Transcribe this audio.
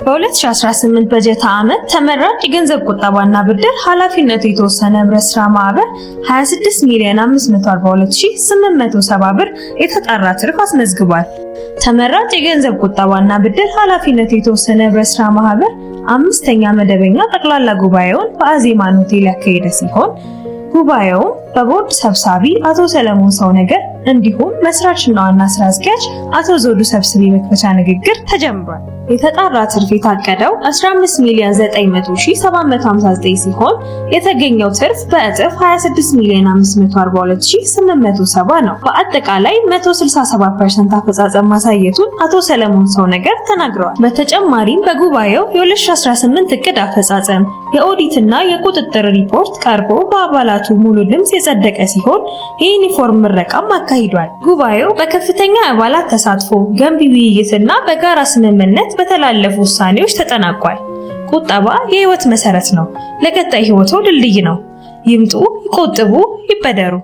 በ2018 በጀት ዓመት ተመራጭ የገንዘብ ቁጠባና ብድር ኃላፊነቱ የተወሰነ ህብረት ስራ ማህበር 26,542,870 ብር የተጣራ ትርፍ አስመዝግቧል። ተመራጭ የገንዘብ ቁጠባና ብድር ኃላፊነቱ የተወሰነ ህብረት ስራ ማህበር አምስተኛ መደበኛ ጠቅላላ ጉባኤውን በአዜማን ሆቴል ያካሄደ ሲሆን ጉባኤው በቦርድ ሰብሳቢ አቶ ሰለሞን ሰውነገር እንዲሁም መስራችና ዋና ስራ አስኪያጅ አቶ ዘውዱ ሰብስቤ መክፈቻ ንግግር ተጀምሯል። የተጣራ ትርፍ የታቀደው 15,900,759 ሲሆን የተገኘው ትርፍ በእጥፍ 26,542,870 ነው። በአጠቃላይ 167% አፈጻጸም ማሳየቱን አቶ ሰለሞን ሰውነገር ተናግረዋል። በተጨማሪም በጉባኤው የ2018 እቅድ አፈጻጸም፣ የኦዲትና የቁጥጥር ሪፖርት ቀርቦ በአባላቱ ሙሉ ድምጽ የጸደቀ ሲሆን የዩኒፎርም ምረቃም አካሂዷል። ጉባኤው በከፍተኛ አባላት ተሳትፎ ገንቢ ውይይትና በጋራ ስምምነት በተላለፉ ውሳኔዎች ተጠናቋል። ቁጠባ የህይወት መሰረት ነው። ለቀጣይ ህይወቶ ድልድይ ነው። ይምጡ፣ ይቆጥቡ፣ ይበደሩ።